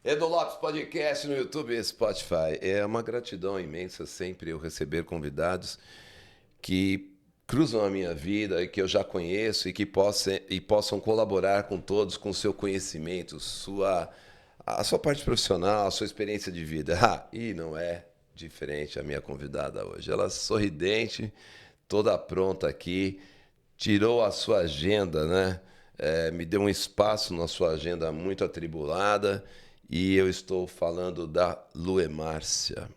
Edu Lopes Podcast no YouTube e Spotify. É uma gratidão imensa sempre eu receber convidados que cruzam a minha vida e que eu já conheço e que possam colaborar com todos com o seu conhecimento, a sua parte profissional, a sua experiência de vida. E não é diferente a minha convidada hoje. Ela é sorridente, toda pronta aqui, tirou a sua agenda, né? Me deu um espaço na sua agenda muito atribulada. E eu estou falando da Lua Márcia.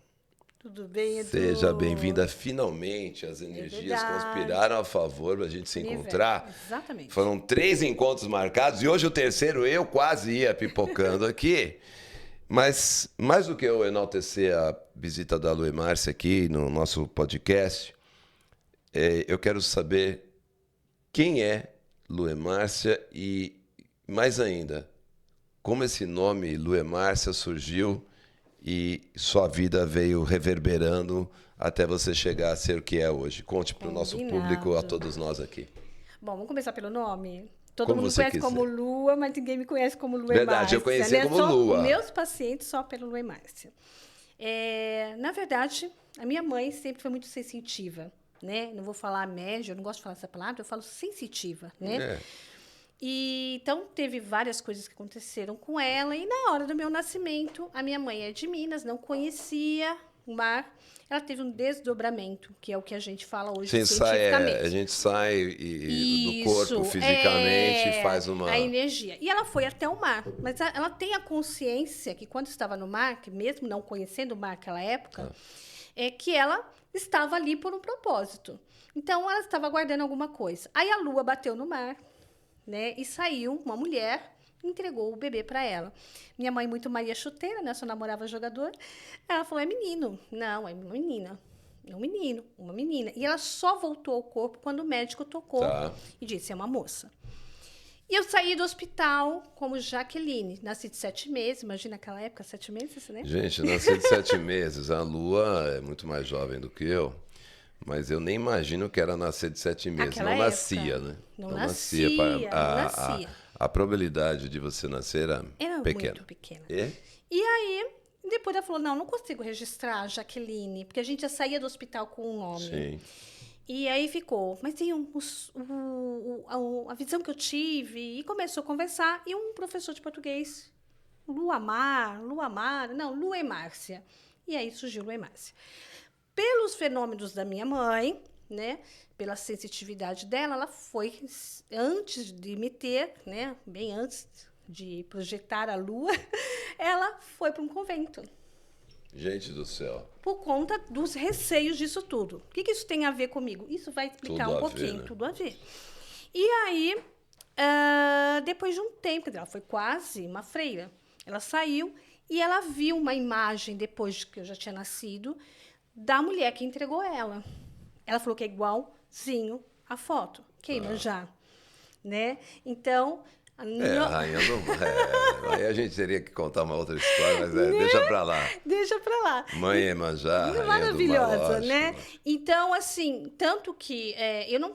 Tudo bem, Edu? Seja bem-vinda. Finalmente, as energias conspiraram a favor da gente se encontrar. Exatamente. Foram 3 encontros marcados e hoje o terceiro eu quase ia pipocando aqui. Mas, mais do que eu enaltecer a visita da Lua Márcia aqui no nosso podcast, eu quero saber quem é Lua Márcia e, mais ainda, como esse nome, Lua Márcia, surgiu e sua vida veio reverberando até você chegar a ser o que é hoje. Conte para o nosso público, a todos nós aqui. Bom, vamos começar pelo nome? Todo Como mundo você conhece quiser. como Lua, mas ninguém me conhece como Lua Verdade, Márcia. eu conhecia como Lua. Meus pacientes só pelo Lua Márcia. Na verdade, a minha mãe sempre foi muito sensitiva, né? Não vou falar média, eu não gosto de falar essa palavra, eu falo sensitiva, né? E, então, teve várias coisas que aconteceram com ela. E, na hora do meu nascimento, a minha mãe é de Minas, não conhecia o mar. Ela teve um desdobramento, que é o que a gente fala hoje cientificamente. A gente sai do corpo fisicamente e faz uma... a energia. E ela foi até o mar. Mas ela tem a consciência que, quando estava no mar, que mesmo não conhecendo o mar naquela época, que ela estava ali por um propósito. Então, ela estava guardando alguma coisa. Aí, a lua bateu no mar, né? E saiu uma mulher, entregou o bebê para ela. Minha mãe, muito Maria Chuteira, né? Só namorava jogador. Ela falou, é menino. Não, é uma menina. É um menino, uma menina. E ela só voltou ao corpo quando o médico tocou e disse, é uma moça. E eu saí do hospital como Jaqueline. Nasci de 7 meses. Imagina aquela época, 7 meses, né? Gente, nasci de 7 meses. A Lua é muito mais jovem do que eu. Mas eu nem imagino que era nascer de 7 meses. Aquela não época, nascia, né? Não nascia. A probabilidade de você nascer era pequena. Muito pequena. E aí, depois ela falou, não consigo registrar Jaqueline, porque a gente já saía do hospital com um nome. Sim. E aí ficou, mas tem a visão que eu tive, e começou a conversar, e um professor de português, Lua Márcia. E aí surgiu Lua Márcia. Pelos fenômenos da minha mãe, né, pela sensitividade dela, ela foi, antes de me ter, né, bem antes de projetar a lua, ela foi para um convento. Gente do céu. Por conta dos receios disso tudo. O que isso tem a ver comigo? Isso vai explicar tudo um pouquinho, ver, né? Tudo a ver. E aí, depois de um tempo, ela foi quase uma freira, ela saiu e ela viu uma imagem, depois que eu já tinha nascido, da mulher que entregou ela. Ela falou que é igualzinho a foto. Queima já. Né? Então... a rainha não... aí a gente teria que contar uma outra história, mas deixa pra lá. Deixa pra lá. Mãe Iemanjá, rainha maravilhosa, do mar, né? Então, assim, tanto que eu não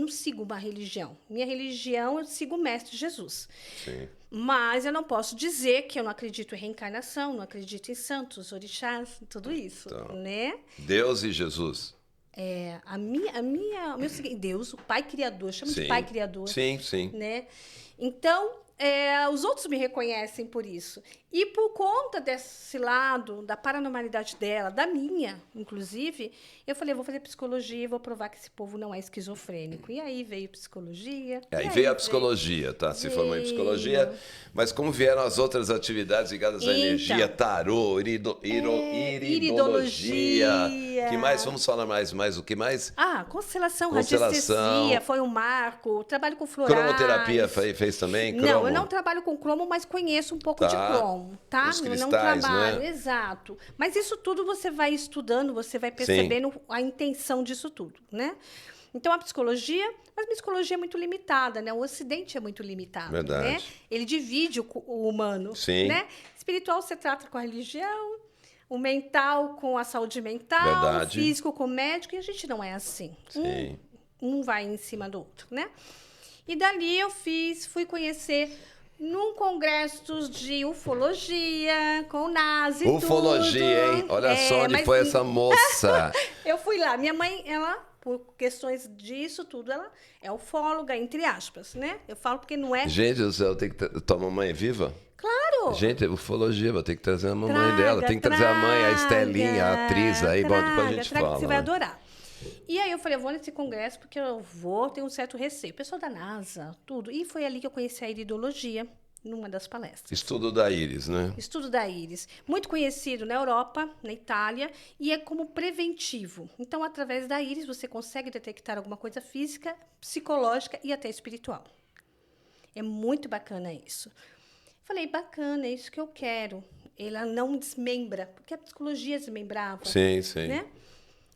sigo uma religião. Minha religião, eu sigo o Mestre Jesus. Sim. Mas eu não posso dizer que eu não acredito em reencarnação, não acredito em santos, orixás, tudo isso, né? Deus e Jesus. O meu seguinte, Deus, o Pai Criador, chama de Pai Criador. Sim, sim. Né? Então, os outros me reconhecem por isso. E por conta desse lado, da paranormalidade dela, da minha, inclusive, eu falei, eu vou fazer psicologia e vou provar que esse povo não é esquizofrênico. E aí veio psicologia. E veio a psicologia, tá? Se formou em psicologia. Mas como vieram as outras atividades ligadas à energia, tarô, iridologia. Que mais? Vamos falar mais o que mais? Constelação, radiestesia, foi um marco. Trabalho com florais. Cromoterapia fez também? Não, eu não trabalho com cromo, mas conheço um pouco de cromo, tá? Os cristais, não trabalho, né? Exato. Mas isso tudo você vai estudando, você vai percebendo a intenção disso tudo, né? Então, a psicologia, mas a psicologia é muito limitada, né? O Ocidente é muito limitado, Verdade. Né? Ele divide o humano, Sim. Né? Espiritual você trata com a religião, o mental com a saúde mental, Verdade. O físico com o médico, e a gente não é assim. Sim. Um vai em cima do outro, né? E dali eu fui conhecer num congresso de ufologia, com o NASA e Ufologia, tudo. hein? Olha só onde mas foi essa moça. eu fui lá. Minha mãe, ela, por questões disso tudo, ela é ufóloga, entre aspas, né? Eu falo porque não é... Gente do céu, tem que tua mamãe é viva? Claro! Gente, ufologia, vou ter que trazer a mamãe Traga, dela. Tem que trazer a mãe, a Estelinha, a atriz aí. Bom, depois a gente traga, fala. que você vai né? adorar. E aí eu falei, eu vou nesse congresso porque eu vou ter um certo receio. O pessoal da NASA, tudo. E foi ali que eu conheci a iridologia, numa das palestras. Estudo da íris, né? Estudo da íris. Muito conhecido na Europa, na Itália, e é como preventivo. Então, através da íris, você consegue detectar alguma coisa física, psicológica e até espiritual. É muito bacana isso. Falei, bacana, é isso que eu quero. Ela não desmembra, porque a psicologia desmembrava. Sim, sim. Né?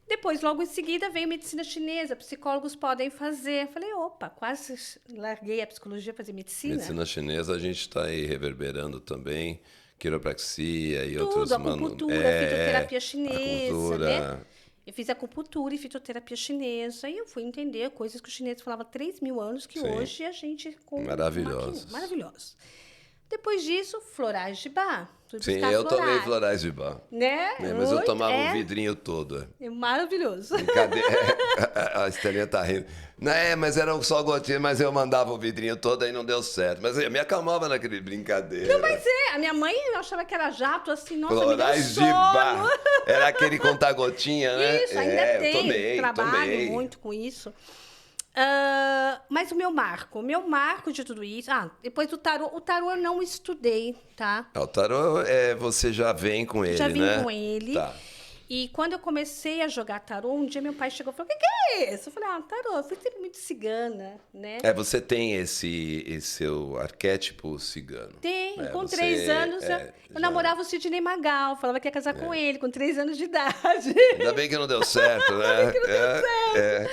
Depois, logo em seguida, veio medicina chinesa. Psicólogos podem fazer. Falei, opa, quase larguei a psicologia para fazer medicina. Medicina chinesa, a gente está aí reverberando também. Quiropraxia e Tudo, outros... acupuntura, fitoterapia chinesa, acupuntura. né? Eu fiz acupuntura e fitoterapia chinesa. E eu fui entender coisas que os chineses falavam há 3.000 anos, que Sim. hoje a gente... Maravilhosos. Maravilhosos. Depois disso, florais de bar. Sim, eu tomei florais de bar. Né? Mas eu tomava um vidrinho todo. É maravilhoso. Cadê? A Estelinha tá rindo. Não é, mas era só gotinha, mas eu mandava o vidrinho todo aí não deu certo. Mas eu me acalmava naquele brincadeira. Não, mas a minha mãe achava que era jato, assim, nossa, florais de me deu sono. bar. Era aquele contar-gotinha, né? Isso, ainda tem. Tomei. Trabalho muito com isso. Mas o meu marco de tudo isso... depois do tarô. O tarô eu não estudei, tá? O tarô, você já vem com ele, né? Já vim com ele. Tá. E quando eu comecei a jogar tarô, um dia meu pai chegou e falou, o que é isso? Eu falei, tarô, eu fui sempre muito cigana, né? Você tem esse seu arquétipo cigano. Tem, com 3 anos eu namorava o Sidney Magal, falava que ia casar com ele, com 3 anos de idade. Ainda bem que não deu certo, né? Ainda bem que não deu certo.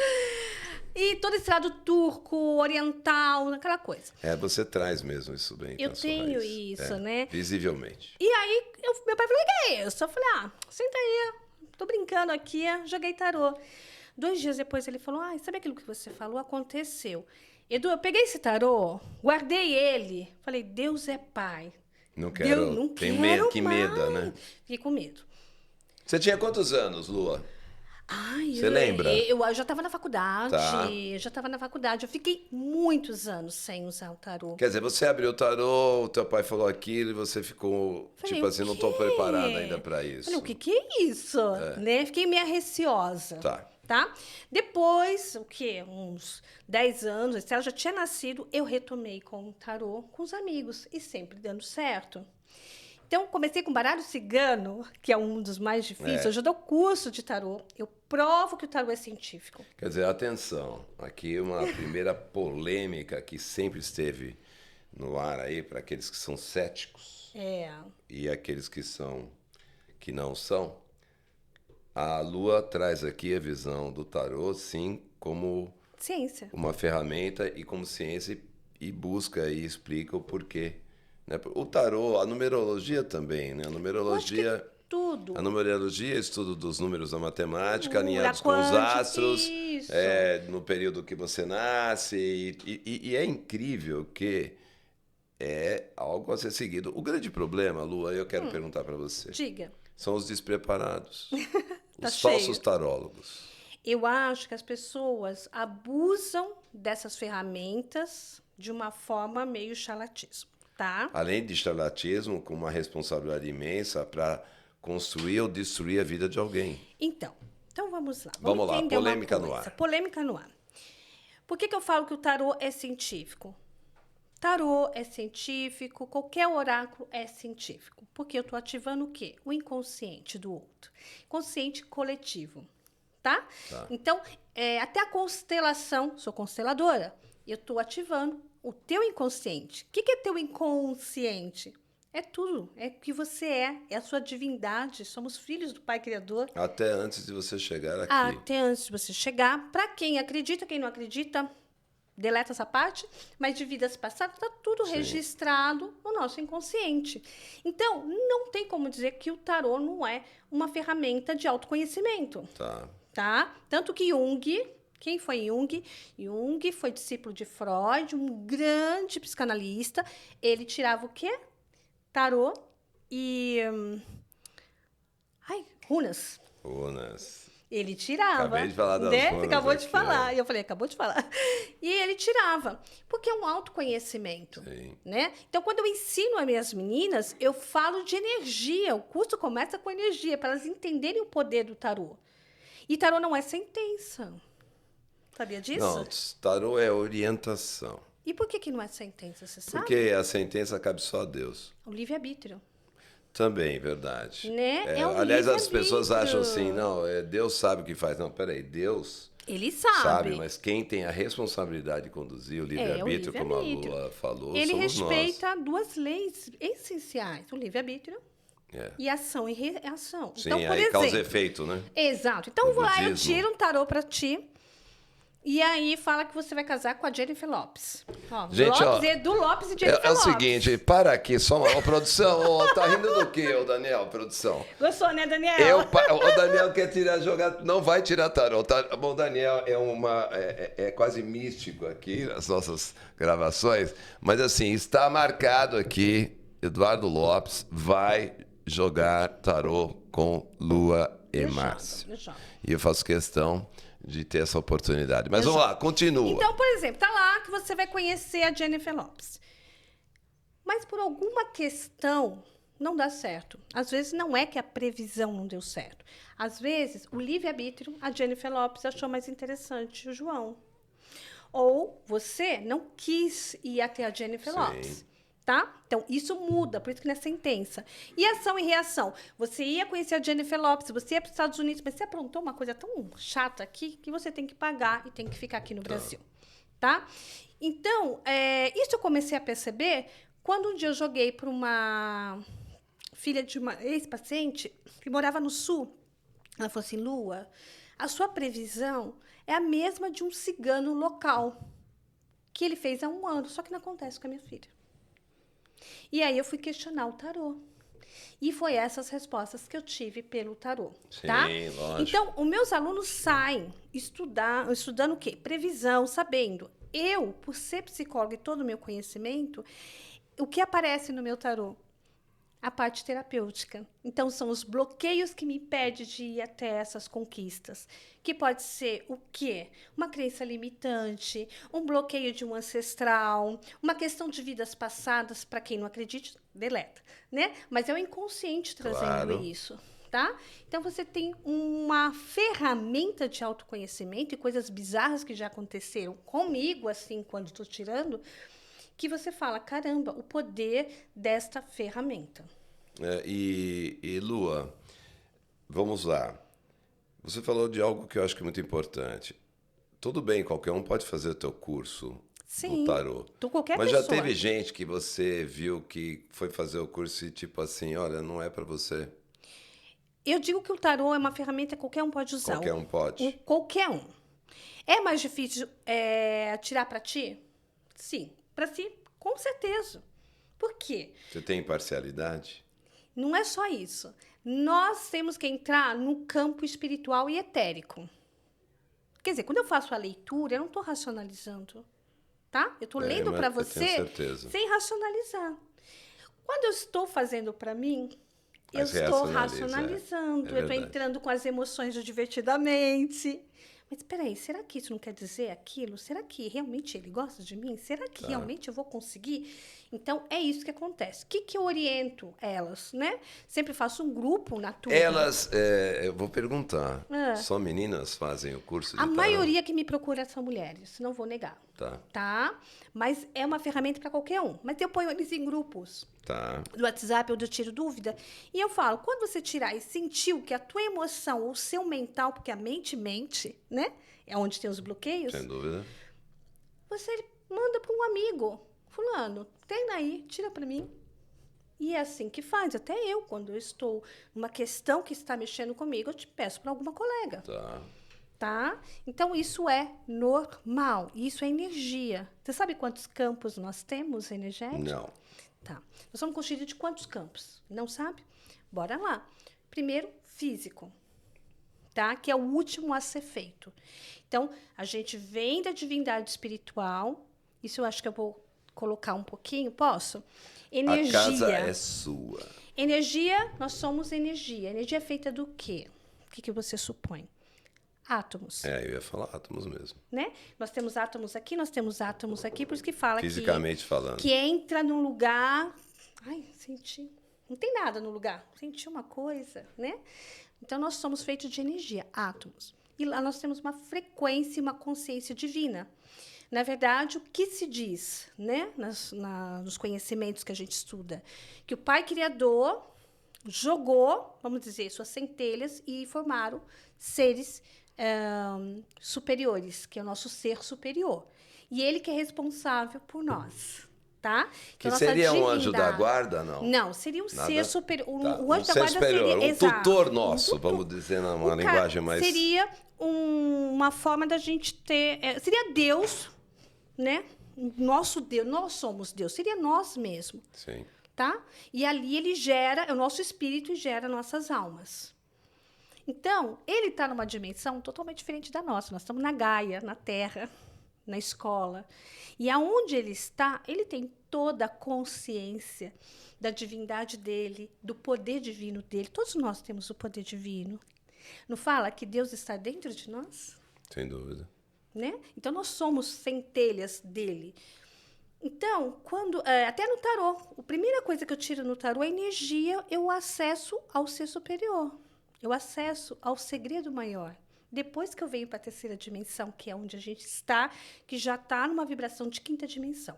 E todo esse lado turco, oriental, aquela coisa. Você traz mesmo isso bem. Eu tenho isso, né? Visivelmente. E aí, meu pai falou, o que é isso? Eu falei, senta aí, tô brincando aqui, joguei tarô. 2 dias depois ele falou, sabe aquilo que você falou? Aconteceu. Edu, eu peguei esse tarô, guardei ele. Falei, Deus é pai. Não quero, não tenho quero medo, que mais. medo, né? Fiquei com medo. Você tinha quantos anos, Lua? Você Eu lembra? Eu já estava na faculdade, Tá. Eu fiquei muitos anos sem usar o tarô. Quer dizer, você abriu o tarô, o teu pai falou aquilo e você ficou, Falei, tipo assim, não tô quê? preparada ainda pra isso. Falei, o que é isso? Né? Fiquei meio receosa. Tá? Depois, uns 10 anos, se ela já tinha nascido, eu retomei com o tarô com os amigos e sempre dando certo. Então, comecei com baralho cigano, que é um dos mais difíceis. Eu já dou curso de tarô. Eu provo que o tarô é científico. Quer dizer, atenção, aqui uma primeira polêmica que sempre esteve no ar aí para aqueles que são céticos e aqueles que não são. A Lua traz aqui a visão do tarô, sim, como ciência, uma ferramenta e como ciência e busca e explica o porquê. Né? O tarô, a numerologia também, né? A numerologia, tudo. A numerologia é estudo dos números da matemática, alinhados com os astros, no período que você nasce. E é incrível que é algo a ser seguido. O grande problema, Lua, eu quero perguntar para você. Diga. São os despreparados. Tá os falsos tarólogos. Eu acho que as pessoas abusam dessas ferramentas de uma forma meio charlatismo. Tá. Além de charlatismo, com uma responsabilidade imensa para construir ou destruir a vida de alguém. Então vamos lá. Vamos lá, polêmica no ar. Polêmica no ar. Por que eu falo que o tarô é científico? Tarô é científico, qualquer oráculo é científico. Porque eu estou ativando o quê? O inconsciente do outro. Inconsciente coletivo. Tá? Então, até a constelação, sou consteladora, eu estou ativando o teu inconsciente. O que é teu inconsciente? É tudo. É o que você é a sua divindade. Somos filhos do Pai Criador. Até antes de você chegar aqui. Até antes de você chegar. Para quem acredita, quem não acredita, deleta essa parte. Mas de vidas passadas, está tudo registrado no nosso inconsciente. Então, não tem como dizer que o tarô não é uma ferramenta de autoconhecimento. Tá. Tanto que Jung Quem foi Jung? Jung foi discípulo de Freud, um grande psicanalista. Ele tirava o quê? Tarô e... runas. Runas. Ele tirava. Acabei de falar das né? runas Você acabou de aqui, falar. né? E eu falei, acabou de falar. E ele tirava. Porque é um autoconhecimento. Sim. Né? Então, quando eu ensino as minhas meninas, eu falo de energia. O curso começa com energia, para elas entenderem o poder do tarô. E tarô não é sentença. Sabia disso? Não, tarô é orientação. E por que não é sentença, você sabe? Porque a sentença cabe só a Deus. O livre-arbítrio. Também, verdade. Né? É um Aliás, as pessoas livre-arbítrio. acham assim, não, Deus sabe o que faz. Não, peraí, Deus Ele sabe. mas quem tem a responsabilidade de conduzir o o livre-arbítrio, como a livre-arbítrio. Lua falou, Ele somos respeita duas leis essenciais: o livre-arbítrio nós. e ação e reação. Sim, Então, por aí exemplo, causa efeito, né? exato. Então, No eu vou lá, eu budismo. tiro um tarô pra ti. E aí fala que você vai casar com a Jennifer Lopes. Ó, Gente, Lopes, ó, Edu Lopes e Jennifer É o Lopes. seguinte, para aqui, só uma produção. Tá rindo do quê, ô Daniel, produção? Gostou, né, Daniel? O Daniel quer jogar, não vai tirar tarô. Bom, o Daniel é quase místico aqui nas nossas gravações, mas assim, está marcado aqui, Eduardo Lopes vai jogar tarô com Lua e Márcio. E eu faço questão de ter essa oportunidade. Mas vamos lá, continua. Então, por exemplo, tá lá que você vai conhecer a Jennifer Lopes. Mas por alguma questão não dá certo. Às vezes não é que a previsão não deu certo. Às vezes o livre-arbítrio, a Jennifer Lopes achou mais interessante o João. Ou você não quis ir até a Jennifer Sim. Lopes. Tá? Então, isso muda, por isso que não é sentença. E ação e reação? Você ia conhecer a Jennifer Lopes, você ia para os Estados Unidos, mas você aprontou uma coisa tão chata aqui que você tem que pagar e tem que ficar aqui no Brasil. Tá? Então, isso eu comecei a perceber quando um dia eu joguei para uma filha de uma ex-paciente que morava no Sul. Ela falou assim, Lua, a sua previsão é a mesma de um cigano local, que ele fez há 1 ano, só que não acontece com a minha filha. E aí eu fui questionar o tarô. E foi essas respostas que eu tive pelo tarô. Sim, tá? lógico. Então, os meus alunos saem estudando o quê? Previsão, sabendo. Eu, por ser psicóloga e todo o meu conhecimento, o que aparece no meu tarô? A parte terapêutica. Então, são os bloqueios que me impedem de ir até essas conquistas. Que pode ser o quê? Uma crença limitante, um bloqueio de um ancestral, uma questão de vidas passadas, para quem não acredite, deleta, né? Mas é o inconsciente trazendo isso, tá? Então, você tem uma ferramenta de autoconhecimento e coisas bizarras que já aconteceram comigo, assim, quando estou tirando, que você fala, caramba, o poder desta ferramenta. E Lua, vamos lá. Você falou de algo que eu acho que é muito importante. Tudo bem, qualquer um pode fazer o teu curso do tarô. Qualquer Mas pessoa. já teve gente que você viu que foi fazer o curso e tipo assim, olha, não é para você. Eu digo que o tarô é uma ferramenta que qualquer um pode usar. Qualquer um pode. Qualquer um. É mais difícil tirar para ti? Sim. Para si, com certeza. Por quê? Você tem imparcialidade? Não é só isso. Nós temos que entrar no campo espiritual e etérico. Quer dizer, quando eu faço a leitura, eu não estou racionalizando. Tá? Eu estou lendo para você sem racionalizar. Quando eu estou fazendo para mim, eu estou racionalizando. Eu estou entrando com as emoções divertidamente. Mas espera aí, será que isso não quer dizer aquilo? Será que realmente ele gosta de mim? Será que realmente eu vou conseguir? Então, é isso que acontece. O que eu oriento elas, né? Sempre faço um grupo na turma. Elas, eu vou perguntar, só meninas fazem o curso de tarô? A maioria que me procura são mulheres, não vou negar. Tá? Mas é uma ferramenta para qualquer um. Mas eu ponho eles em grupos. Tá. Do WhatsApp, onde eu tiro dúvida. E eu falo, quando você tirar e sentiu que a tua emoção, o seu mental, porque a mente mente, né? É onde tem os bloqueios. Sem dúvida. Você manda para um amigo. Fulano, tem aí, tira para mim. E é assim que faz. Até eu, quando eu estou numa questão que está mexendo comigo, eu te peço para alguma colega. Tá? Então, isso é normal. Isso é energia. Você sabe quantos campos nós temos energéticos? Não. Tá. Nós somos constituídos de quantos campos? Não sabe? Bora lá. Primeiro, físico. tá? Que é o último a ser feito. Então, a gente vem da divindade espiritual. Isso eu acho que eu vou colocar um pouquinho, posso? Energia. A casa é sua. Energia, nós somos energia. Energia é feita do quê? O que você supõe? Átomos. Eu ia falar átomos mesmo. Né? Nós temos átomos aqui, nós temos átomos aqui, por isso que fala fisicamente falando. Que entra num lugar... Ai, senti... Não tem nada no lugar. Senti uma coisa, né? Então, nós somos feitos de energia, átomos. E lá nós temos uma frequência e uma consciência divina. Na verdade, o que se diz, né? Nos conhecimentos que a gente estuda? Que o Pai Criador jogou, vamos dizer, suas centelhas e formaram seres superiores, que é o nosso ser superior. E ele que é responsável por nós, tá? Que seria um anjo da guarda, não? Não, seria um ser superior. Tá. O anjo da guarda superior, seria... tutor nosso, vamos dizer numa linguagem mais... Seria uma forma da gente ter... seria Deus, né? Nosso Deus, nós somos Deus. Seria nós mesmos. Sim. Tá? E ali ele gera, é o nosso espírito e gera nossas almas. Então, ele está numa dimensão totalmente diferente da nossa. Nós estamos na Gaia, na Terra, na escola. E aonde ele está, ele tem toda a consciência da divindade dele, do poder divino dele. Todos nós temos o poder divino. Não fala que Deus está dentro de nós? Sem dúvida. Né? Então, nós somos centelhas dele. Então, até no tarô, a primeira coisa que eu tiro no tarô é energia, eu acesso ao ser superior. Eu acesso ao segredo maior. Depois que eu venho para a terceira dimensão, que é onde a gente está, que já está numa vibração de quinta dimensão,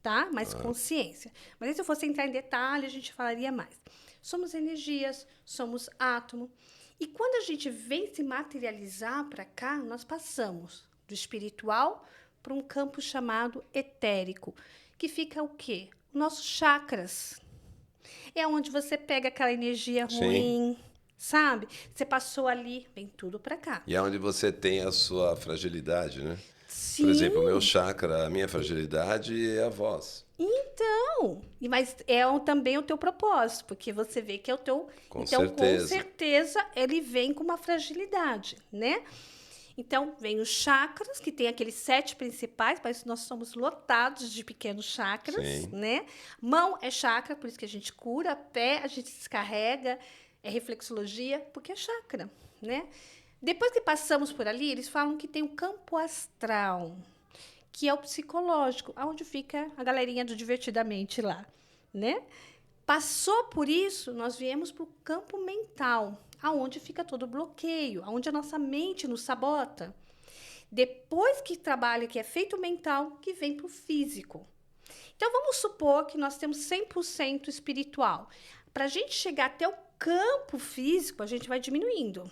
tá? Mais consciência. Mas aí, se eu fosse entrar em detalhe, a gente falaria mais. Somos energias, somos átomo. E quando a gente vem se materializar para cá, nós passamos do espiritual para um campo chamado etérico, que fica o quê? Nossos chakras. É onde você pega aquela energia ruim, sabe? Você passou ali, vem tudo para cá. E é onde você tem a sua fragilidade, né? Sim. Por exemplo, o meu chakra, a minha fragilidade é a voz. Então, mas também o teu propósito, porque você vê que é o teu... Com certeza, ele vem com uma fragilidade, né? Então, vem os chakras, que tem aqueles 7 principais, mas nós somos lotados de pequenos chakras, né? Mão é chakra, por isso que a gente cura. Pé, a gente descarrega, é reflexologia, porque é chakra, né? Depois que passamos por ali, eles falam que tem o campo astral, que é o psicológico, onde fica a galerinha do Divertidamente lá, né? Passou por isso, nós viemos para o campo mental, aonde fica todo o bloqueio, aonde a nossa mente nos sabota. Depois que trabalha, que é feito mental, que vem para o físico. Então, vamos supor que nós temos 100% espiritual. Para a gente chegar até o campo físico, a gente vai diminuindo.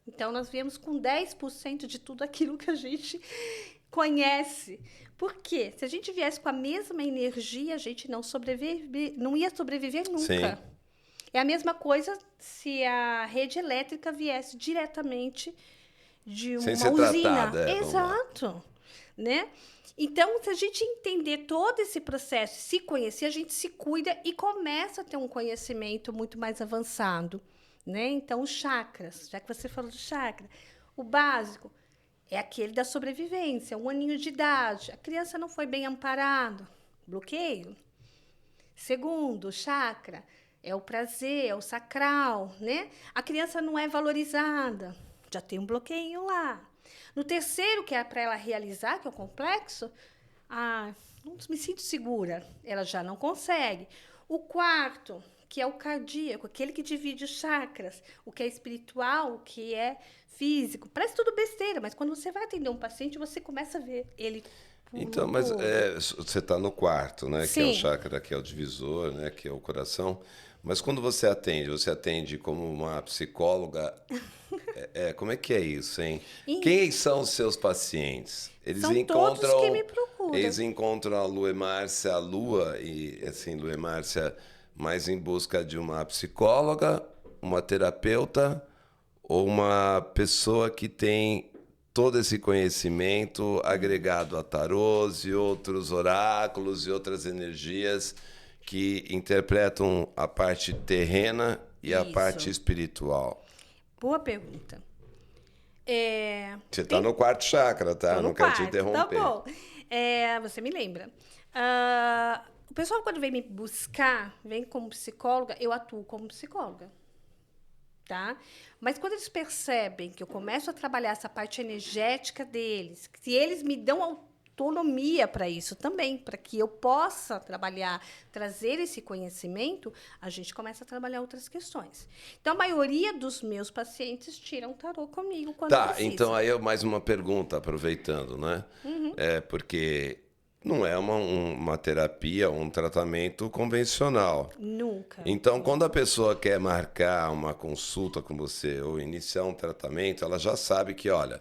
Então, nós viemos com 10% de tudo aquilo que a gente conhece. Por quê? Se a gente viesse com a mesma energia, a gente não ia sobreviver nunca. Sim. É a mesma coisa se a rede elétrica viesse diretamente de uma usina. Tratada, exato. Né? Então, se a gente entender todo esse processo, se conhecer, a gente se cuida e começa a ter um conhecimento muito mais avançado. Né? Então, os chakras, já que você falou do chakra, o básico é aquele da sobrevivência, 1 aninho de idade. A criança não foi bem amparada, bloqueio. Segundo, chakra é o prazer, é o sacral, né? A criança não é valorizada, já tem um bloqueio lá. No terceiro, que é para ela realizar, que é o complexo, não me sinto segura, ela já não consegue. O quarto, que é o cardíaco, aquele que divide os chakras, o que é espiritual, o que é físico. Parece tudo besteira, mas quando você vai atender um paciente, você começa a ver ele. Então, mas você está no quarto, né? Sim. Que é o chakra, que é o divisor, né? Que é o coração. Mas quando você atende como uma psicóloga. Como é que é isso, hein? Quem são os seus pacientes? Eles encontram todos que me procuram. Eles encontram a Lu e Márcia, a Lua, e assim, Lu e Márcia, mais em busca de uma psicóloga, uma terapeuta ou uma pessoa que tem todo esse conhecimento agregado a tarôs e outros oráculos e outras energias que interpretam a parte terrena e a parte espiritual. Boa pergunta. Você está no quarto chakra, tá? Tô no Não quero te quarto, interromper. tá bom. Você me lembra. O pessoal, quando vem me buscar, vem como psicóloga, eu atuo como psicóloga. Tá? Mas quando eles percebem que eu começo a trabalhar essa parte energética deles, que se eles me dão autonomia para isso também, para que eu possa trabalhar, trazer esse conhecimento, a gente começa a trabalhar outras questões. Então, a maioria dos meus pacientes tiram tarô comigo quando Tá, precisa. então aí mais uma pergunta, aproveitando, né? Porque não é uma terapia, um tratamento convencional. Nunca. Então, quando a pessoa quer marcar uma consulta com você ou iniciar um tratamento, ela já sabe que, olha,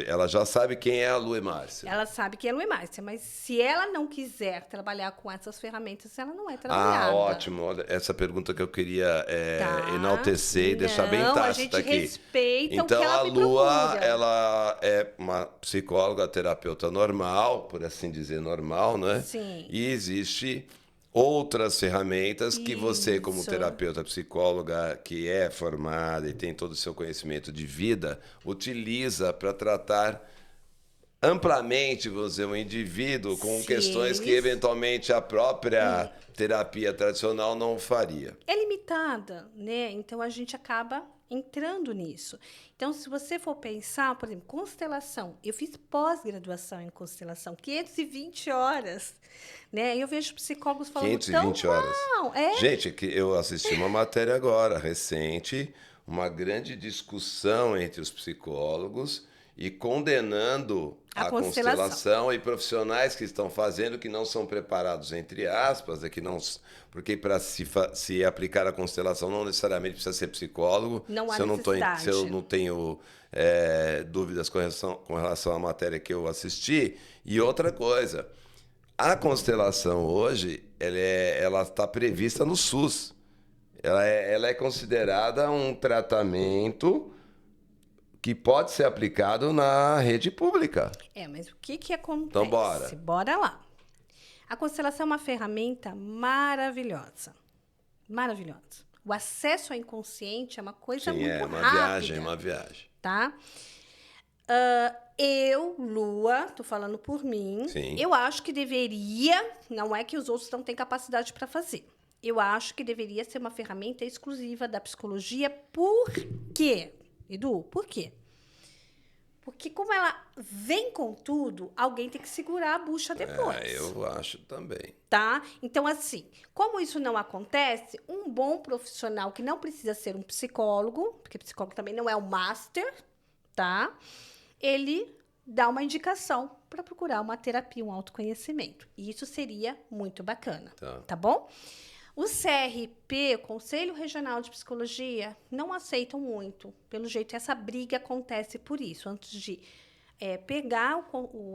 ela já sabe quem é a Lu e Márcia. Ela sabe que ela não é Márcia, mas se ela não quiser trabalhar com essas ferramentas, ela não é Ah, trabalhada. ótimo. Olha, essa pergunta que eu queria Tá. enaltecer e deixar bem Não, a tácita gente aqui. respeita o que Então, ela a me Lua, procura. ela é uma psicóloga, terapeuta normal, por assim dizer, normal, né? Sim. E existe outras ferramentas que você, como Isso. terapeuta psicóloga, que é formada e tem todo o seu conhecimento de vida, utiliza para tratar amplamente, vamos dizer, um indivíduo com Se questões que eles- eventualmente a própria terapia tradicional não faria. É limitada, né? Então a gente acaba entrando nisso. Então, se você for pensar, por exemplo, constelação, eu fiz pós-graduação em constelação, 520 horas, né? E eu vejo psicólogos falando tão 520 horas. mal. É, Gente, que eu assisti uma matéria agora, recente, uma grande discussão entre os psicólogos e condenando a a constelação. constelação e profissionais que estão fazendo que não são preparados, entre aspas, que não, porque para se aplicar a constelação não necessariamente precisa ser psicólogo. Não há Se eu não necessidade. se eu não tenho dúvidas com relação à matéria que eu assisti. E outra coisa, a constelação hoje, ela está prevista no SUS. Ela é considerada um tratamento que pode ser aplicado na rede pública. Mas o que acontece? Então, bora. Bora lá. A constelação é uma ferramenta maravilhosa. Maravilhosa. O acesso ao inconsciente é uma coisa Sim, muito é uma rápida. viagem, é uma viagem. Tá? Eu, Lua, tô falando por mim, Sim. eu acho que deveria, não é que os outros não têm capacidade para fazer. Eu acho que deveria ser uma ferramenta exclusiva da psicologia. Por quê, Edu? Por quê? Porque como ela vem com tudo, alguém tem que segurar a bucha depois. Eu acho também. Tá? Então, assim, como isso não acontece, um bom profissional que não precisa ser um psicólogo, porque psicólogo também não é um master, tá? Ele dá uma indicação para procurar uma terapia, um autoconhecimento. E isso seria muito bacana, tá bom? O CRP, Conselho Regional de Psicologia, não aceitam muito. Pelo jeito, essa briga acontece por isso. Antes de pegar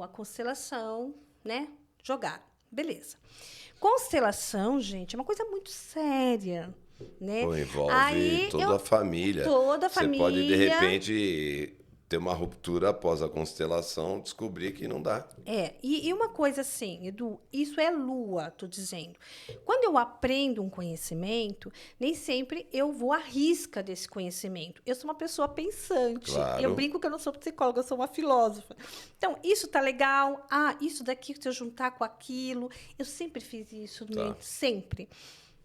a constelação, né? Jogar. Beleza. Constelação, gente, é uma coisa muito séria, né? Pô, envolve Aí toda a família. Toda a família. Você pode, de repente, ter uma ruptura após a constelação, descobrir que não dá. E uma coisa assim, Edu, isso é lua, tô dizendo. Quando eu aprendo um conhecimento, nem sempre eu vou à risca desse conhecimento. Eu sou uma pessoa pensante. Claro. Eu brinco que eu não sou psicóloga, eu sou uma filósofa. Então, isso tá legal. Isso daqui, se eu juntar com aquilo. Eu sempre fiz isso, sempre.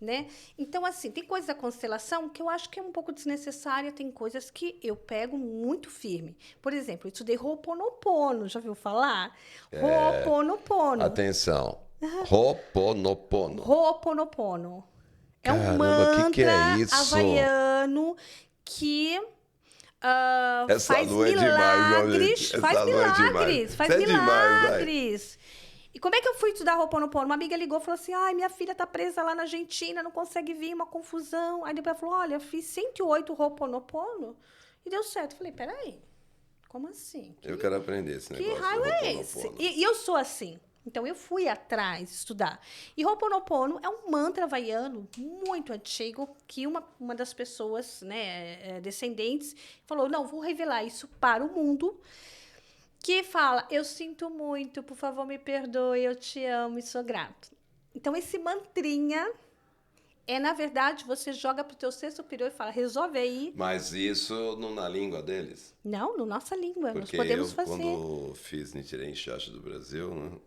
Né? Então, assim, tem coisas da constelação que eu acho que é um pouco desnecessária, tem coisas que eu pego muito firme. Por exemplo, isso de Ho'oponopono, já ouviu falar? Ho'oponopono. Atenção. Ho'oponopono. Ho'oponopono. É um Caramba, mantra que é isso? havaiano que Essa faz lua é milagres. demais, Faz essa lua é demais. milagres, faz Isso é demais, milagres. E como é que eu fui estudar Ho'oponopono? Uma amiga ligou e falou assim, minha filha tá presa lá na Argentina, não consegue vir, uma confusão. Aí depois ela falou, olha, eu fiz 108 Ho'oponopono e deu certo. Eu falei, peraí, como assim? Eu quero aprender esse negócio. Que raio do é esse? Ho'oponopono. E eu sou assim. Então, eu fui atrás estudar. E Ho'oponopono é um mantra havaiano muito antigo que uma das pessoas, né, descendentes, falou, não, vou revelar isso para o mundo, que fala, eu sinto muito, por favor, me perdoe, eu te amo e sou grato. Então, esse mantrinha na verdade, você joga para o teu ser superior e fala, resolve aí. Mas isso não na língua deles? Não, na nossa língua, Porque nós podemos eu, fazer. quando fiz Nichiren Shasha do Brasil,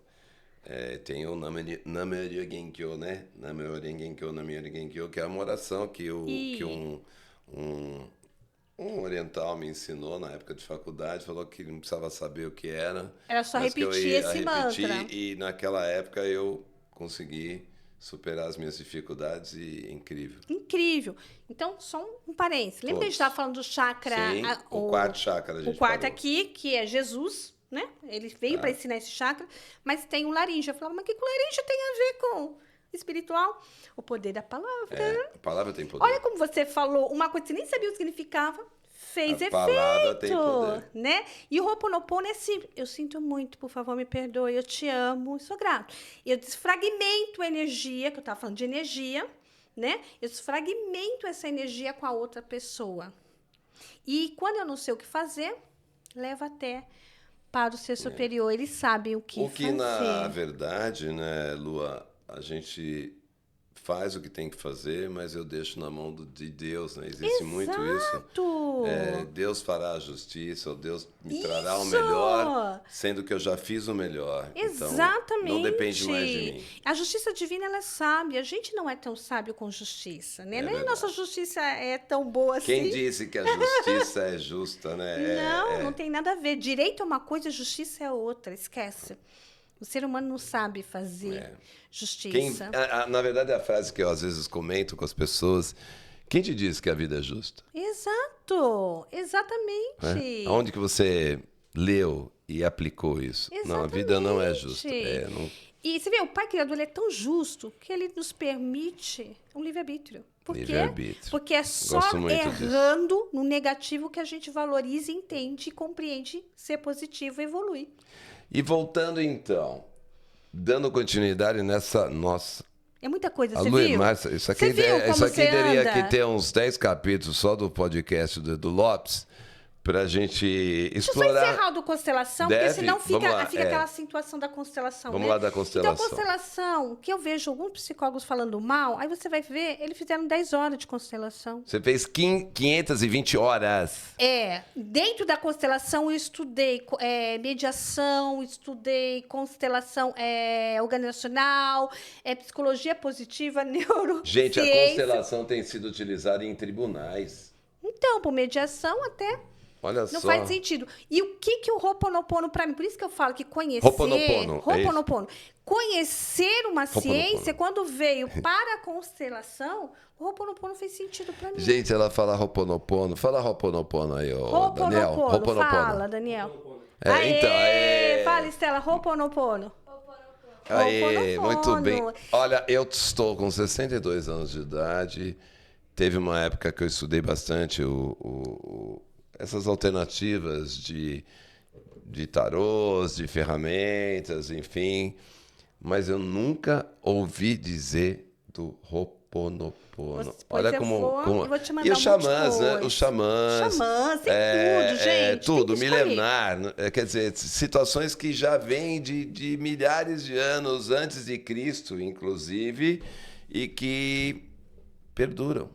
né, tem o Namyoryu Genkyo, né? Namyoryu Genkyo, Namyoryu Genkyo, que é uma oração que um oriental me ensinou na época de faculdade, falou que não precisava saber o que era. Era só mas que eu repetir ia esse repetir, mantra. e naquela época eu consegui superar as minhas dificuldades e incrível. Incrível. Então, só um parênteses. Lembra que a gente estava falando do chakra? Sim, o quarto chakra a gente O quarto parou. aqui, que é Jesus, né? Ele veio para ensinar esse chakra, mas tem o laríngeo. Eu falava, mas o que o laríngeo tem a ver com espiritual? O poder da palavra. A palavra tem poder. Olha como você falou uma coisa que você nem sabia o que significava, fez A efeito, palavra tem poder. né? E o Ho'oponopono é simples. Eu sinto muito, por favor, me perdoe, eu te amo, sou grato. Eu desfragmento a energia, que eu estava falando de energia, né? Eu desfragmento essa energia com a outra pessoa. E quando eu não sei o que fazer, levo até para o ser superior. Eles sabem o que fazer. O que, na verdade, né, Lua, a gente faz o que tem que fazer, mas eu deixo na mão de Deus, né? Existe muito isso. Deus fará a justiça, ou Deus me trará o melhor, sendo que eu já fiz o melhor. Exatamente. Então, não depende mais de mim. A justiça divina, ela é sábia. A gente não é tão sábio com justiça, né? Nem a nossa justiça é tão boa assim. Quem disse que a justiça é justa, né? Não tem nada a ver. Direito é uma coisa, justiça é outra. Esquece. O ser humano não sabe fazer justiça. Na verdade, a frase que eu às vezes comento com as pessoas: quem te disse que a vida é justa? Exato, exatamente. Onde que você leu e aplicou isso? Exatamente. Não, a vida não é justa. E você vê, o Pai Criador ele é tão justo que ele nos permite um livre-arbítrio. Por quê? Livre-arbítrio. Porque é só errando no negativo que a gente valoriza, entende, compreende ser positivo e evolui. E voltando então, dando continuidade nessa nossa... É muita coisa, você viu? Márcia, isso aqui teria que ter uns 10 capítulos só do podcast do Lopes, para a gente explorar... Deixa eu só encerrar o do constelação, porque senão fica aquela situação da constelação. Vamos lá da constelação. Então, a constelação, que eu vejo alguns psicólogos falando mal, aí você vai ver, eles fizeram 10 horas de constelação. Você fez 520 horas. Dentro da constelação eu estudei mediação, estudei constelação organizacional, psicologia positiva, neurociência. Gente, a constelação tem sido utilizada em tribunais. Então, por mediação até... Olha não faz sentido. E o que o Ho'oponopono para mim? Por isso que eu falo que conhecer... Ho'oponopono. Conhecer uma ciência, quando veio para a constelação, o Ho'oponopono fez sentido para mim. Gente, ela fala Ho'oponopono. Fala Ho'oponopono aí, Daniel. Ho'oponopono. Fala, Daniel. Fala, Estela. Ho'oponopono. Aê, muito bem. Olha, eu estou com 62 anos de idade. Teve uma época que eu estudei bastante essas alternativas de tarôs, de ferramentas, enfim. Mas eu nunca ouvi dizer do Ho'oponopono. Olha como eu vou te mandar e os xamãs, né? Os xamãs. Xamãs, tem tudo, gente. Tudo, milenar. Quer dizer, situações que já vêm de milhares de anos antes de Cristo, inclusive, e que perduram.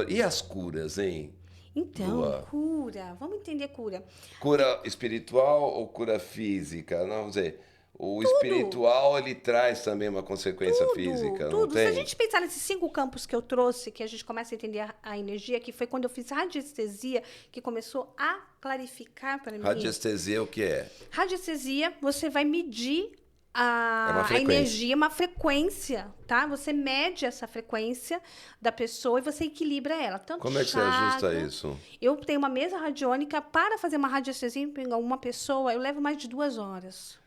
E as curas, hein? Então, cura. Vamos entender cura. Cura espiritual ou cura física? Não, vamos dizer, o espiritual, ele traz também uma consequência física, não tem? Se a gente pensar nesses 5 campos que eu trouxe, que a gente começa a entender a energia, que foi quando eu fiz radiestesia, que começou a clarificar para mim. Radiestesia o que é? Radiestesia, você vai medir a energia, uma frequência, tá? Você mede essa frequência da pessoa e você equilibra ela. Como é que você ajusta isso? Eu tenho uma mesa radiônica para fazer uma radiestesia em uma pessoa, eu levo mais de 2 horas.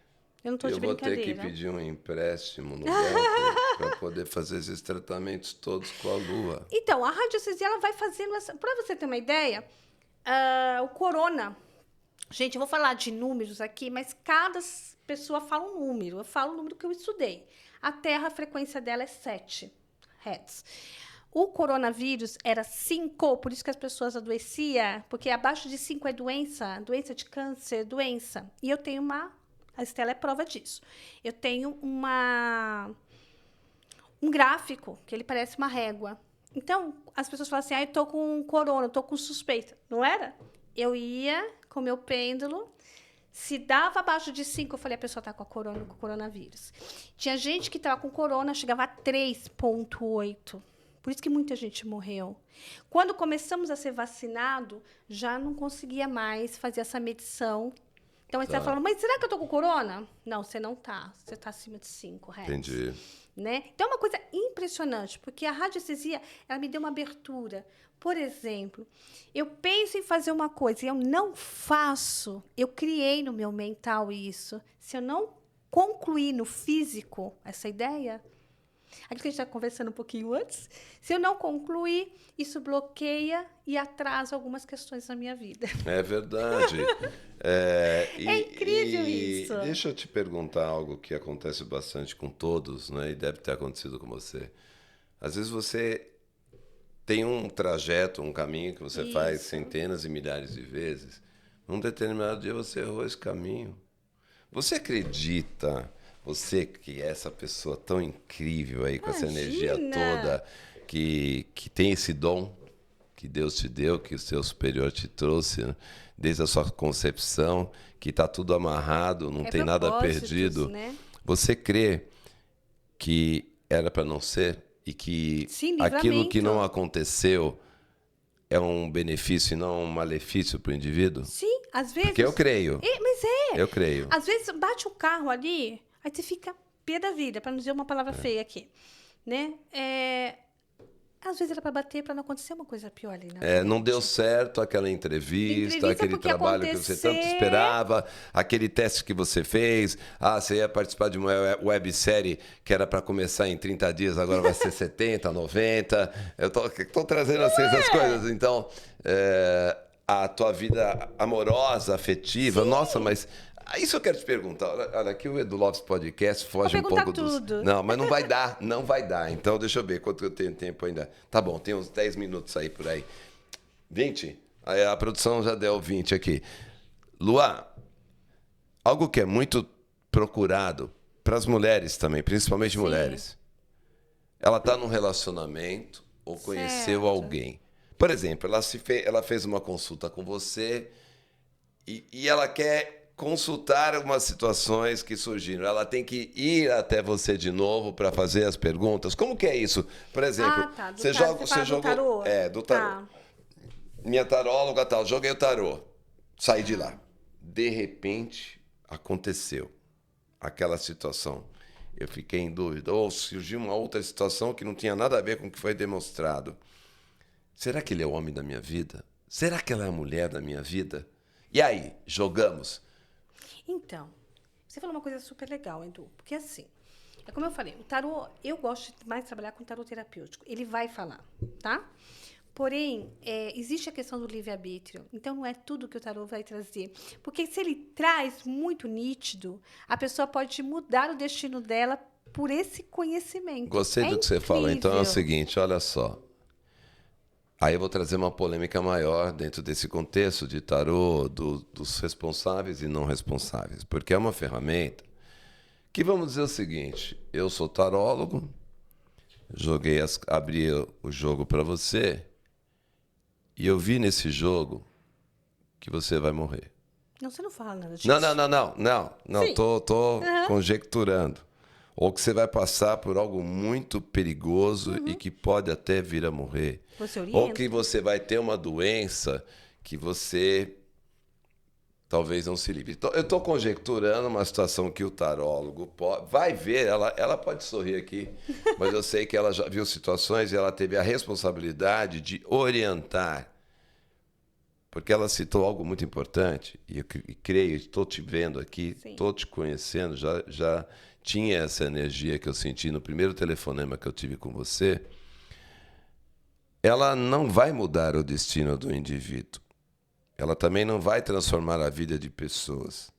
Eu não estou de brincadeira. Eu vou ter que pedir um empréstimo no banco para poder fazer esses tratamentos todos com a Lua. Então, a radiestesia, ela vai fazendo essa... Para você ter uma ideia, o corona... Gente, eu vou falar de números aqui, mas cada pessoa fala um número. Eu falo o número que eu estudei. A Terra, a frequência dela é 7 Hz. O coronavírus era 5, por isso que as pessoas adoeciam, porque abaixo de 5 é doença de câncer, doença. E eu tenho a Estela é prova disso. Eu tenho um um gráfico, que ele parece uma régua. Então, as pessoas falam assim, eu tô com corona, eu tô com suspeita. Não era? Eu ia com meu pêndulo, se dava abaixo de 5, eu falei, a pessoa tá com a corona, com o coronavírus. Tinha gente que tava com corona, chegava a 3,8. Por isso que muita gente morreu. Quando começamos a ser vacinado, já não conseguia mais fazer essa medição. Então, aí você vai falando, mas será que eu tô com corona? Não, você não tá. Você tá acima de 5 Hz. Entendi. Né? Então, é uma coisa impressionante, porque a radiestesia, ela me deu uma abertura. Por exemplo, eu penso em fazer uma coisa e eu não faço, eu criei no meu mental isso. Se eu não concluir no físico essa ideia, aquilo que a gente está conversando um pouquinho antes, se eu não concluir, isso bloqueia e atrasa algumas questões na minha vida. É verdade. É incrível isso. Deixa eu te perguntar algo que acontece bastante com todos, né? E deve ter acontecido com você. Às vezes você tem um trajeto, um caminho que você faz centenas e milhares de vezes. Num determinado dia você errou esse caminho. Você acredita, você que é essa pessoa tão incrível aí, com essa energia toda, que tem esse dom que Deus te deu, que o seu superior te trouxe, né? Desde a sua concepção, que está tudo amarrado, não tem nada perdido. Né? Você crê que era para não ser e que Sim, aquilo que não aconteceu é um benefício e não um malefício para o indivíduo? Sim, às vezes... Porque eu creio. Mas é. Eu creio. Às vezes bate o carro ali, aí você fica pé da vida, para não dizer uma palavra feia aqui. Né? Às vezes era para bater, para não acontecer uma coisa pior ali. Não deu certo aquela entrevista aquele trabalho que você tanto esperava, aquele teste que você fez. Você ia participar de uma websérie que era para começar em 30 dias, agora vai ser 70, 90. Eu tô trazendo assim essas coisas. Então, a tua vida amorosa, afetiva, nossa, mas... Isso eu quero te perguntar. Olha, aqui o Edu Lopes Podcast foge um pouco tudo. Não, mas não vai dar. Então, deixa eu ver quanto eu tenho tempo ainda. Tá bom, tem uns 10 minutos aí por aí. 20? Aí a produção já deu 20 aqui. Luá, algo que é muito procurado para as mulheres também, principalmente mulheres. Ela está num relacionamento ou conheceu alguém. Por exemplo, ela fez uma consulta com você e ela quer consultar algumas situações que surgiram. Ela tem que ir até você de novo para fazer as perguntas. Como que é isso? Por exemplo, você jogou... do tarô? Do tarô. Minha taróloga, tal, joguei o tarô. Saí de lá. De repente, aconteceu aquela situação. Eu fiquei em dúvida. Ou surgiu uma outra situação que não tinha nada a ver com o que foi demonstrado. Será que ele é o homem da minha vida? Será que ela é a mulher da minha vida? E aí, jogamos? Então, você falou uma coisa super legal, Edu. Porque assim, é como eu falei, o tarô, eu gosto mais de trabalhar com tarô terapêutico. Ele vai falar, tá? Porém, existe a questão do livre-arbítrio. Então, não é tudo que o tarô vai trazer. Porque se ele traz muito nítido, a pessoa pode mudar o destino dela por esse conhecimento. Gostei do que você falou. Então, é o seguinte, olha só. Aí eu vou trazer uma polêmica maior dentro desse contexto de tarô, dos responsáveis e não responsáveis. Porque é uma ferramenta que, vamos dizer o seguinte, eu sou tarólogo, abri o jogo para você e eu vi nesse jogo que você vai morrer. Não, você não fala nada disso. Não, tô conjecturando. Ou que você vai passar por algo muito perigoso e que pode até vir a morrer. Você orienta? Ou que você vai ter uma doença que você talvez não se livre. Eu estou conjecturando uma situação que o tarólogo vai ver, ela pode sorrir aqui, mas eu sei que ela já viu situações e ela teve a responsabilidade de orientar. Porque ela citou algo muito importante, e eu creio, estou te vendo aqui, estou te conhecendo, já tinha essa energia que eu senti no primeiro telefonema que eu tive com você. Ela não vai mudar o destino do indivíduo. Ela também não vai transformar a vida de pessoas.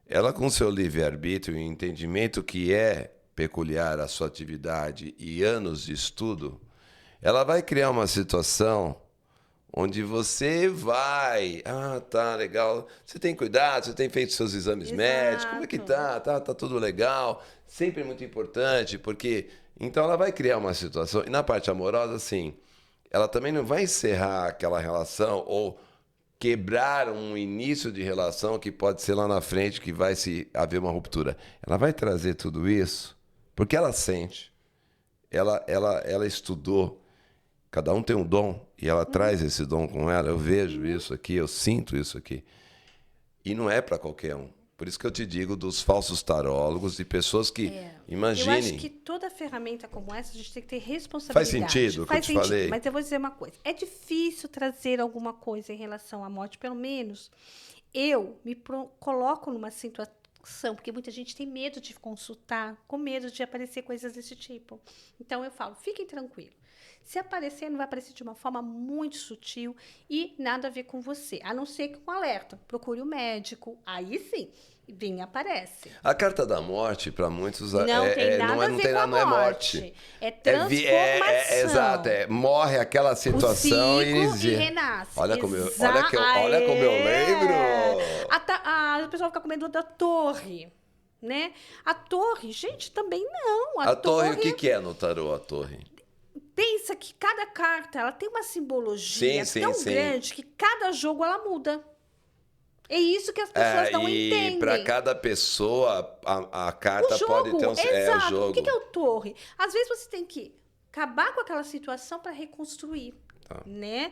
Ela, com seu livre-arbítrio e entendimento que é peculiar à sua atividade e anos de estudo, ela vai criar uma situação onde você vai... tá, legal. Você tem cuidado, você tem feito seus exames médicos, como é que tá? Tá tudo legal. Sempre é muito importante, porque Então ela vai criar uma situação. E na parte amorosa, assim, ela também não vai encerrar aquela relação ou quebrar um início de relação que pode ser lá na frente que vai se haver uma ruptura. Ela vai trazer tudo isso porque ela sente, ela estudou. Cada um tem um dom e ela traz esse dom com ela. Eu vejo isso aqui, eu sinto isso aqui. E não é para qualquer um. Por isso que eu te digo dos falsos tarólogos, de pessoas que, imaginem... Eu acho que toda ferramenta como essa, a gente tem que ter responsabilidade. Faz sentido o que eu te falei? Mas eu vou dizer uma coisa. É difícil trazer alguma coisa em relação à morte, pelo menos eu me coloco numa situação, porque muita gente tem medo de consultar, com medo de aparecer coisas desse tipo. Então eu falo, fiquem tranquilos. Se aparecer, não vai aparecer de uma forma muito sutil e nada a ver com você. A não ser que um alerta. Procure o médico. Aí sim, vem e aparece. A carta da morte, para muitos, não tem nada a ver com a morte. É transformação. Exato. Morre aquela situação e renasce. Olha como eu lembro. A pessoa fica com medo da torre. Né? A torre, gente, também não. A torre, o que é no tarô, a torre? Pensa que cada carta ela tem uma simbologia tão grande que cada jogo ela muda. É isso que as pessoas não entendem. E para cada pessoa, a carta pode ter um... Exato. O jogo. O que é o torre? Às vezes você tem que acabar com aquela situação para reconstruir. Né?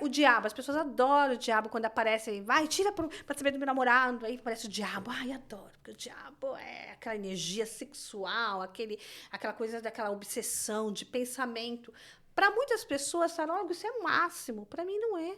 O diabo, as pessoas adoram o diabo quando aparece, vai, tira pra saber do meu namorado, aí aparece o diabo, ai, adoro, porque o diabo é aquela energia sexual, aquela coisa daquela obsessão de pensamento. Para muitas pessoas, tarólogo, isso é o máximo, para mim não é,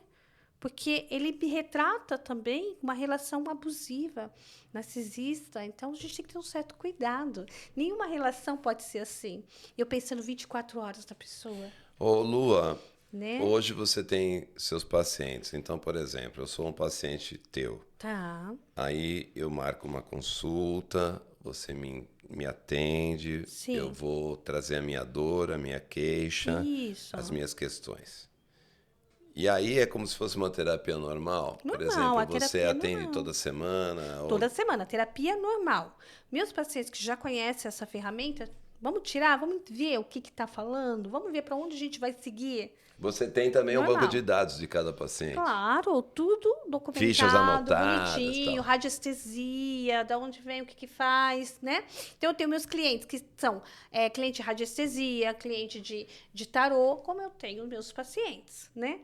porque ele me retrata também uma relação abusiva, narcisista, então a gente tem que ter um certo cuidado. Nenhuma relação pode ser assim, eu pensando 24 horas na pessoa. Ô, Lua, né? Hoje você tem seus pacientes. Então, por exemplo, eu sou um paciente teu. Tá. Aí eu marco uma consulta, você me atende, Sim. Eu vou trazer a minha dor, a minha queixa, Isso. as minhas questões. E aí é como se fosse uma terapia normal? Por exemplo, você atende toda semana? Toda semana, terapia normal. Meus pacientes que já conhecem essa ferramenta, vamos tirar, vamos ver o que está falando, vamos ver para onde a gente vai seguir. Você tem também um banco de dados de cada paciente? Claro, tudo documentado, fichas anotadas, bonitinho, tal. Radiestesia, de onde vem, o que faz, né? Então, eu tenho meus clientes que são cliente de radiestesia, cliente de tarô, como eu tenho meus pacientes, né?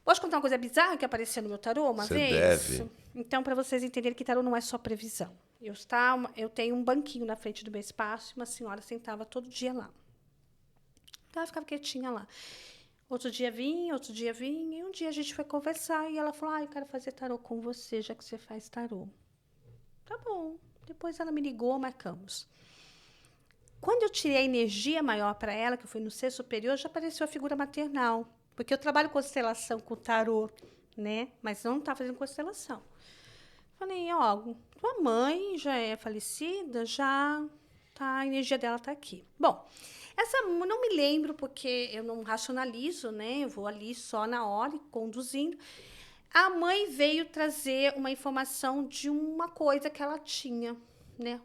Posso contar uma coisa bizarra que apareceu no meu tarô uma vez? Deve. Então, para vocês entenderem que tarô não é só previsão. Eu tenho um banquinho na frente do meu espaço e uma senhora sentava todo dia lá. Então, ela ficava quietinha lá. Outro dia vinha, e um dia a gente foi conversar e ela falou, eu quero fazer tarô com você, já que você faz tarô. Tá bom. Depois ela me ligou, marcamos. Quando eu tirei a energia maior para ela, que eu fui no ser superior, já apareceu a figura maternal. Porque eu trabalho constelação com tarô, né? Mas não tá fazendo constelação. Falei, tua mãe já é falecida, a energia dela tá aqui. Bom, essa não me lembro porque eu não racionalizo, né? Eu vou ali só na hora, conduzindo. A mãe veio trazer uma informação de uma coisa que ela tinha, né?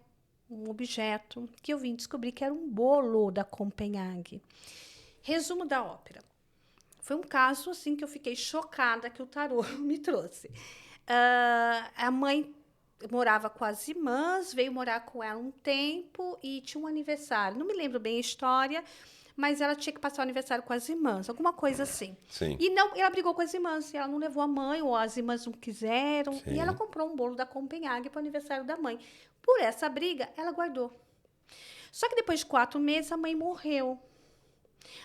Um objeto que eu vim descobrir que era um bolo da Copenhague. Resumo da ópera. Foi um caso assim que eu fiquei chocada que o tarô me trouxe. A mãe morava com as irmãs, veio morar com ela um tempo e tinha um aniversário. Não me lembro bem a história, mas ela tinha que passar o aniversário com as irmãs, alguma coisa assim. Sim. E ela brigou com as irmãs, ela não levou a mãe, ou as irmãs não quiseram, Sim. E ela comprou um bolo da Copenhague para o aniversário da mãe. Por essa briga, ela guardou. Só que depois de 4 meses, a mãe morreu.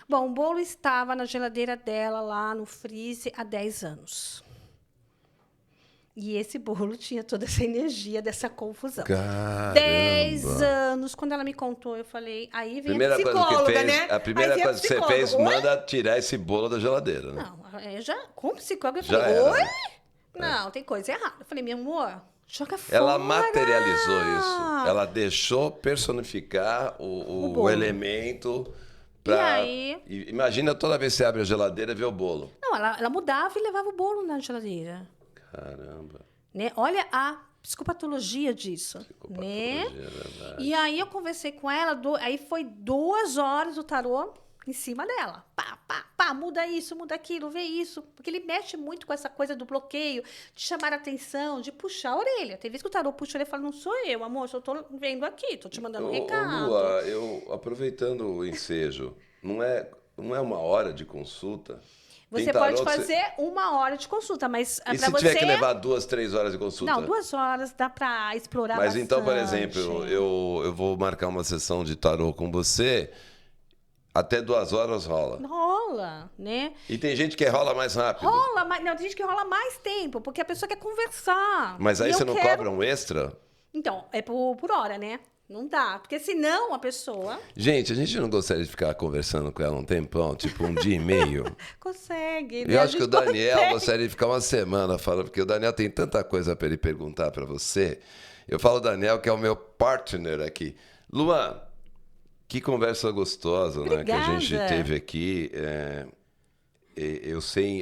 Bom, o bolo estava na geladeira dela, lá no freezer, há 10 anos. E esse bolo tinha toda essa energia dessa confusão. Caramba. 10 anos. Quando ela me contou, eu falei... Aí vem primeira a psicóloga, né? A primeira coisa que você fez, manda tirar esse bolo da geladeira, né? Não, como psicóloga, eu falei, oi? Não, tem coisa errada. Eu falei, meu amor, joga fora. Ela materializou isso. Ela deixou personificar o elemento... E aí... Imagina toda vez que você abre a geladeira e vê o bolo. Não, ela mudava e levava o bolo na geladeira. Caramba. Né? Olha a psicopatologia disso, né? Psicopatologia, é verdade. E aí eu conversei com ela, aí foi 2 horas o tarô em cima dela. Pá, pá, pá, muda isso, muda aquilo, vê isso. Porque ele mexe muito com essa coisa do bloqueio, de chamar a atenção, de puxar a orelha. Tem vezes que o tarô puxa a orelha e fala, não sou eu, amor, só tô vendo aqui, tô te mandando um recado. Lua, aproveitando o ensejo, não é 1 hora de consulta? Tem Você pode tarô que fazer 1 hora de consulta, mas E para se você... tiver que levar 2, 3 horas de consulta? Não, 2 horas dá para explorar Mas bastante. então, por exemplo, eu vou marcar uma sessão de tarô com você, até 2 horas rola. Rola, né? E tem gente que rola mais rápido. Rola, mas não, tem gente que rola mais tempo, porque a pessoa quer conversar. Mas aí E você eu não quero... cobra um extra? Então, é por hora, né? Não dá, porque senão a pessoa Gente, a gente não gostaria de ficar conversando com ela um tempão, tipo 1 dia e meio. consegue, né? Eu A acho que o gente Daniel consegue. gostaria de ficar uma semana falando, porque o Daniel tem tanta coisa para ele perguntar para você. Eu falo Daniel, que é o meu partner aqui. Luan, que conversa gostosa, né, que a gente Obrigada. teve aqui.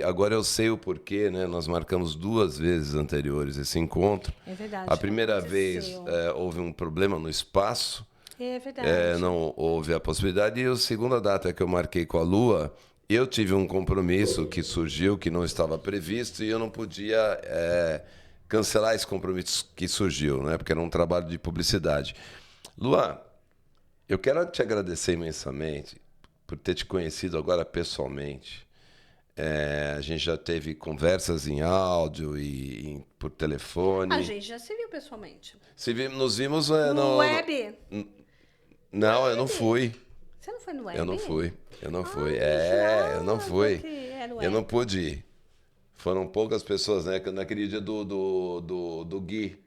Agora eu sei o porquê, né? Nós marcamos 2 vezes anteriores esse encontro. É verdade. A primeira vez aconteceu. houve um problema no espaço, É verdade. não houve a possibilidade. E a segunda data que eu marquei com a Lua, eu tive um compromisso que surgiu, que não estava previsto, e eu não podia cancelar esse compromisso que surgiu, né? Porque era um trabalho de publicidade. Luan, eu quero te agradecer imensamente por ter te conhecido agora pessoalmente. A gente já teve conversas em áudio e por telefone. A gente já se viu pessoalmente. Nos vimos No web? Não, eu não fui. Você não foi no web? Eu não fui. Eu não fui. Ah, Eu não fui. porque era o Eu não web. pude ir. Foram poucas pessoas, né? Naquele dia do Gui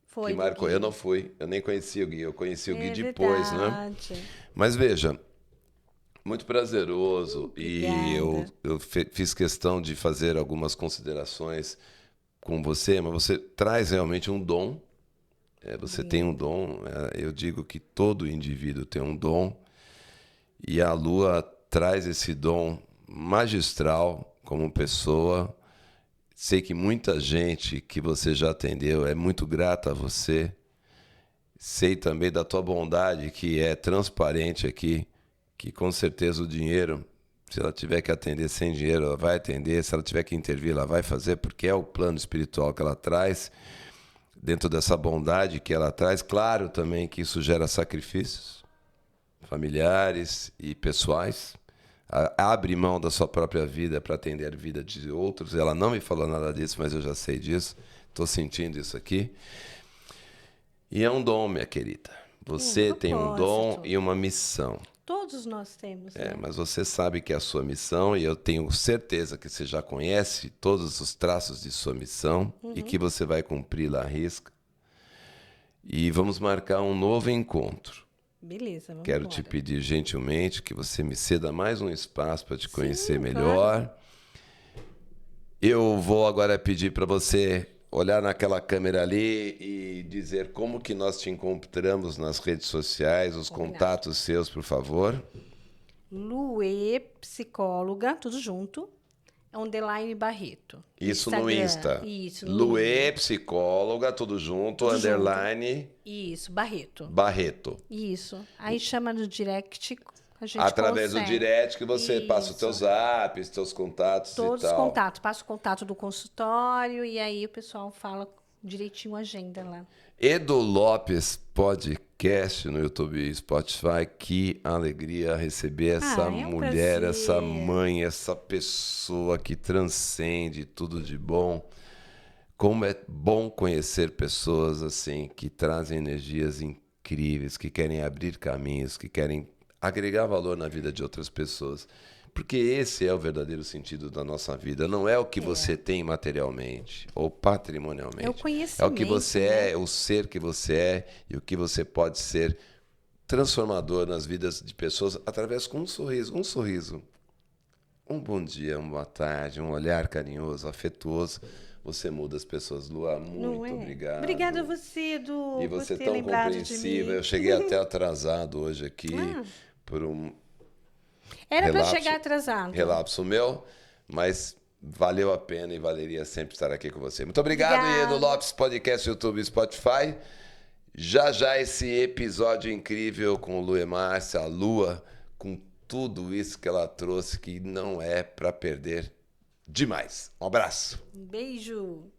Foi que do marcou. Gui. Eu não fui. Eu nem conheci o Gui. Eu conheci o Gui É depois, né? verdade. Mas veja, muito prazeroso. E Obrigada. eu fiz questão de fazer algumas considerações com você, mas você traz realmente um dom. Você tem um dom. Eu digo que todo indivíduo tem um dom. E a Lua traz esse dom magistral como pessoa. Sei que muita gente que você já atendeu é muito grata a você. Sei também da tua bondade, que é transparente aqui, que com certeza o dinheiro, se ela tiver que atender sem dinheiro, ela vai atender. Se ela tiver que intervir, ela vai fazer, porque é o plano espiritual que ela traz. Dentro dessa bondade que ela traz, claro também que isso gera sacrifícios familiares e pessoais. Abre mão da sua própria vida para atender a vida de outros. Ela não me falou nada disso, mas eu já sei disso. Estou sentindo isso aqui. E é um dom, minha querida. Você tem um dom e uma missão. Todos nós temos, né? Mas você sabe que é a sua missão, e eu tenho certeza que você já conhece todos os traços de sua missão e que você vai cumpri-la à risca. E vamos marcar um novo encontro. Beleza, vamos Quero embora. te pedir gentilmente que você me ceda mais um espaço para te conhecer melhor. Claro. Eu vou agora pedir para você olhar naquela câmera ali e dizer como que nós te encontramos nas redes sociais, os contatos seus, por favor. Luê, psicóloga, tudo junto. _ Barreto. Isso no Insta. Isso. No Luê, psicóloga, tudo junto, Tudo underline Isso, Barreto. Barreto. Isso. Aí chama no direct, a gente Através do consegue. direct que você passa os Isso. teus apps, teus contatos Todos e os tal. contatos. Passa o contato do consultório e aí o pessoal fala direitinho a agenda lá. Edu Lopes Podcast no YouTube e Spotify. Que alegria receber essa é um mulher, prazer. essa mãe, essa pessoa que transcende tudo de bom. Como é bom conhecer pessoas assim, que trazem energias incríveis, que querem abrir caminhos, que querem agregar valor na vida de outras pessoas. Porque esse é o verdadeiro sentido da nossa vida. Não é o que você tem materialmente ou patrimonialmente. É o conhecimento. É o que você né? é, o ser que você é e o que você pode ser transformador nas vidas de pessoas através com um sorriso. Um sorriso. Um bom dia, uma boa tarde, um olhar carinhoso, afetuoso. Você muda as pessoas. Lua, Não muito é? obrigado. Obrigada a você, Edu, E por você ter tão lembrado de compreensiva. mim. Eu cheguei até atrasado hoje aqui por um Era para relapso. chegar atrasado. relapso meu, mas valeu a pena e valeria sempre estar aqui com você. Muito obrigado, Iedo Lopes, podcast, YouTube e Spotify. Já já esse episódio incrível com o Lu e Márcia, a Lua, com tudo isso que ela trouxe, que não é para perder demais. Um abraço. Um beijo.